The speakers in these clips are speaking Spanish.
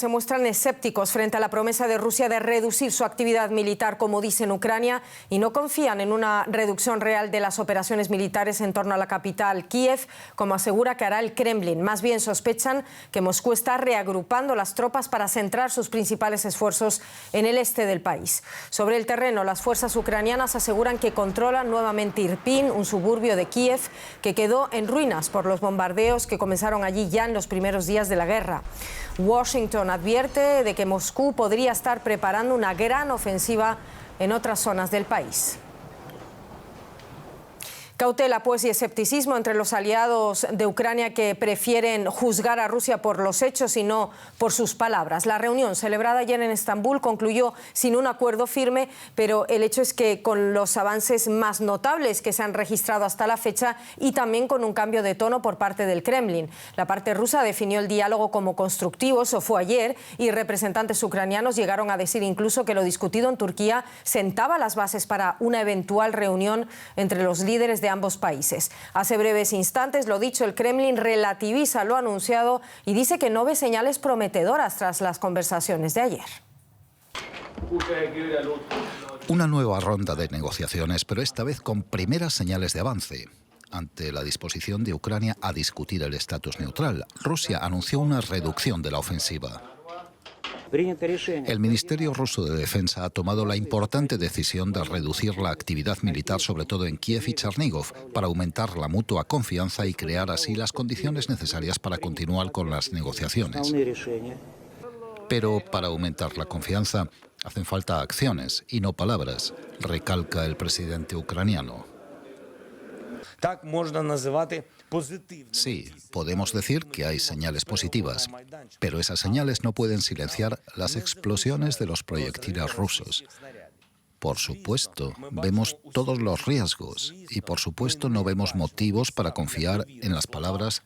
Se muestran escépticos frente a la promesa de Rusia de reducir su actividad militar, como dice en Ucrania, y no confían en una reducción real de las operaciones militares en torno a la capital, Kiev, como asegura que hará el Kremlin. Más bien sospechan que Moscú está reagrupando las tropas para centrar sus principales esfuerzos en el este del país. Sobre el terreno, las fuerzas ucranianas aseguran que controlan nuevamente Irpin, un suburbio de Kiev que quedó en ruinas por los bombardeos que comenzaron allí ya en los primeros días de la guerra. Washington advierte de que Moscú podría estar preparando una gran ofensiva en otras zonas del país. Cautela, pues, y escepticismo entre los aliados de Ucrania que prefieren juzgar a Rusia por los hechos y no por sus palabras. La reunión celebrada ayer en Estambul concluyó sin un acuerdo firme, pero el hecho es que con los avances más notables que se han registrado hasta la fecha y también con un cambio de tono por parte del Kremlin. La parte rusa definió el diálogo como constructivo, eso fue ayer, y representantes ucranianos llegaron a decir incluso que lo discutido en Turquía sentaba las bases para una eventual reunión entre los líderes de ambos países. Hace breves instantes, lo dicho, el Kremlin relativiza lo anunciado y dice que no ve señales prometedoras tras las conversaciones de ayer. Una nueva ronda de negociaciones, pero esta vez con primeras señales de avance. Ante la disposición de Ucrania a discutir el estatus neutral, Rusia anunció una reducción de la ofensiva. El Ministerio ruso de Defensa ha tomado la importante decisión de reducir la actividad militar, sobre todo en Kiev y Chernigov, para aumentar la mutua confianza y crear así las condiciones necesarias para continuar con las negociaciones. Pero para aumentar la confianza hacen falta acciones y no palabras, recalca el presidente ucraniano. Sí, podemos decir que hay señales positivas, pero esas señales no pueden silenciar las explosiones de los proyectiles rusos. Por supuesto, vemos todos los riesgos y por supuesto no vemos motivos para confiar en las palabras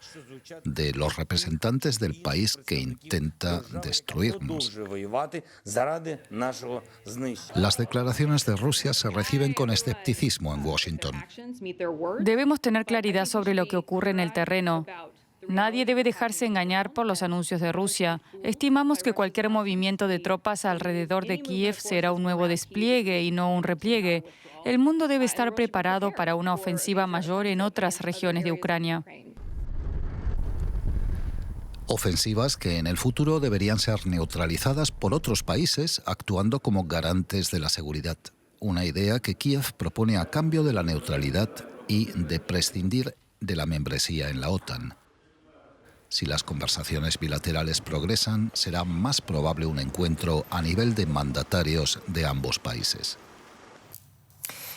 de los representantes del país que intenta destruirnos. Las declaraciones de Rusia se reciben con escepticismo en Washington. Debemos tener claridad sobre lo que ocurre en el terreno. Nadie debe dejarse engañar por los anuncios de Rusia. Estimamos que cualquier movimiento de tropas alrededor de Kiev será un nuevo despliegue y no un repliegue. El mundo debe estar preparado para una ofensiva mayor en otras regiones de Ucrania. Ofensivas que en el futuro deberían ser neutralizadas por otros países actuando como garantes de la seguridad. Una idea que Kiev propone a cambio de la neutralidad y de prescindir de la membresía en la OTAN. Si las conversaciones bilaterales progresan, será más probable un encuentro a nivel de mandatarios de ambos países.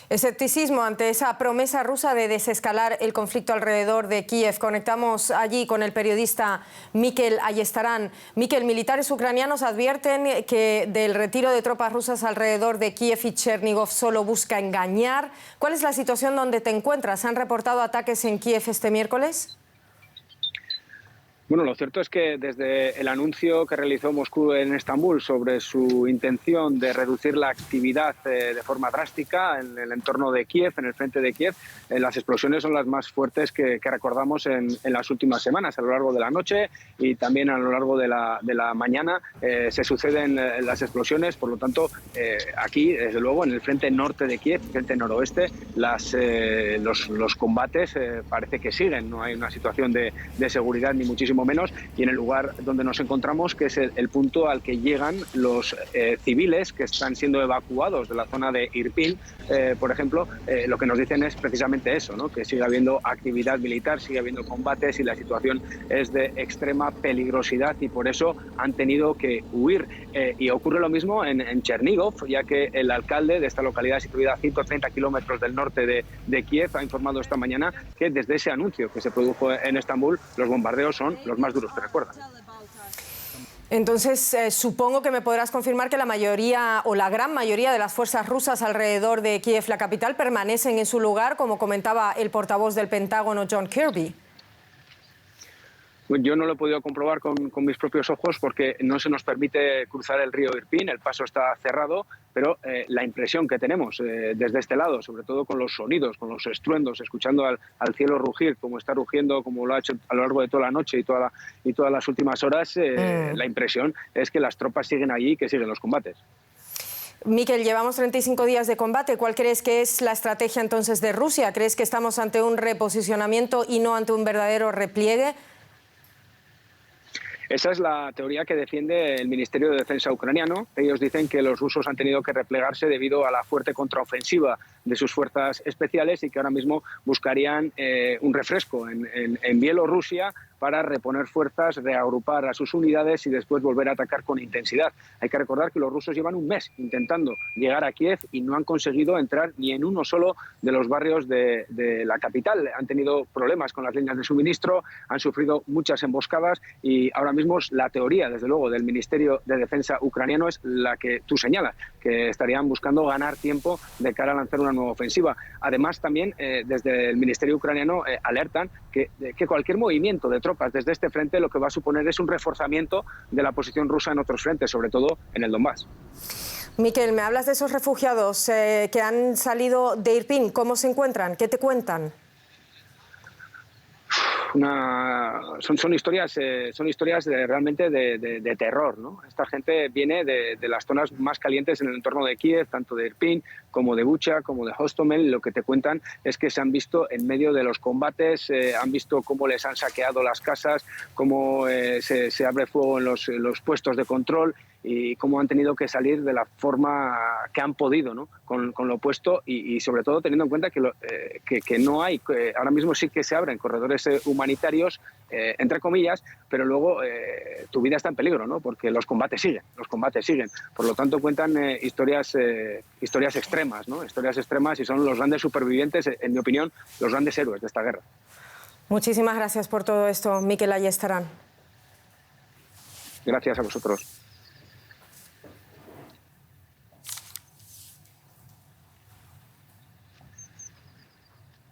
Escepticismo ante esa promesa rusa de desescalar el conflicto alrededor de Kiev. Conectamos allí con el periodista Mikel Ayestarán. Mikel, militares ucranianos advierten que del retiro de tropas rusas alrededor de Kiev y Chernigov solo busca engañar. ¿Cuál es la situación donde te encuentras? ¿Se han reportado ataques en Kiev este miércoles? Bueno, lo cierto es que desde el anuncio que realizó Moscú en Estambul sobre su intención de reducir la actividad de forma drástica en el entorno de Kiev, en el frente de Kiev, las explosiones son las más fuertes que recordamos en las últimas semanas. A lo largo de la noche y también a lo largo de la mañana se suceden las explosiones. Por lo tanto, aquí, desde luego, en el frente norte de Kiev, frente noroeste, los combates parece que siguen. No hay una situación de seguridad ni muchísimo menos, y en el lugar donde nos encontramos, que es el punto al que llegan los civiles que están siendo evacuados de la zona de Irpin, por ejemplo, lo que nos dicen es precisamente eso, ¿no? Que sigue habiendo actividad militar, sigue habiendo combates y la situación es de extrema peligrosidad y por eso han tenido que huir. Y ocurre lo mismo en Chernigov, ya que el alcalde de esta localidad situada a 130 kilómetros del norte de Kiev ha informado esta mañana que desde ese anuncio que se produjo en Estambul, los bombardeos son los más duros que recuerdan. Entonces, supongo que me podrás confirmar que la mayoría o la gran mayoría de las fuerzas rusas alrededor de Kiev, la capital, permanecen en su lugar, como comentaba el portavoz del Pentágono, John Kirby. Yo no lo he podido comprobar con mis propios ojos porque no se nos permite cruzar el río Irpin, el paso está cerrado, pero la impresión que tenemos desde este lado, sobre todo con los sonidos, con los estruendos, escuchando al cielo rugir, como está rugiendo, como lo ha hecho a lo largo de toda la noche y todas las últimas horas, la impresión es que las tropas siguen allí y que siguen los combates. Mikel, llevamos 35 días de combate. ¿Cuál crees que es la estrategia entonces de Rusia? ¿Crees que estamos ante un reposicionamiento y no ante un verdadero repliegue? Esa es la teoría que defiende el Ministerio de Defensa ucraniano. Ellos dicen que los rusos han tenido que replegarse debido a la fuerte contraofensiva de sus fuerzas especiales y que ahora mismo buscarían un refresco en Bielorrusia para reponer fuerzas, reagrupar a sus unidades y después volver a atacar con intensidad. Hay que recordar que los rusos llevan un mes intentando llegar a Kiev y no han conseguido entrar ni en uno solo de los barrios de la capital. Han tenido problemas con las líneas de suministro, han sufrido muchas emboscadas y ahora mismo la teoría, desde luego, del Ministerio de Defensa ucraniano es la que tú señalas, que estarían buscando ganar tiempo de cara a lanzar una nueva ofensiva. Además, también desde el Ministerio ucraniano alertan que cualquier movimiento de tropas desde este frente lo que va a suponer es un reforzamiento de la posición rusa en otros frentes, sobre todo en el Donbass. Mikel, me hablas de esos refugiados que han salido de Irpin. ¿Cómo se encuentran? ¿Qué te cuentan? Son historias realmente de terror, ¿no? Esta gente viene de las zonas más calientes en el entorno de Kiev, tanto de Irpin como de Bucha, como de Hostomel. Lo que te cuentan es que se han visto en medio de los combates, han visto cómo les han saqueado las casas, cómo se abre fuego en los puestos de control y cómo han tenido que salir de la forma que han podido, ¿no? con lo opuesto y sobre todo teniendo en cuenta que no hay, ahora mismo sí que se abren corredores humanitarios, entre comillas, pero luego tu vida está en peligro, ¿no? Porque los combates siguen. Por lo tanto, cuentan historias extremas, ¿no? Historias extremas y son los grandes supervivientes, en mi opinión, los grandes héroes de esta guerra. Muchísimas gracias por todo esto, Mikel Ayestarán. Gracias a vosotros.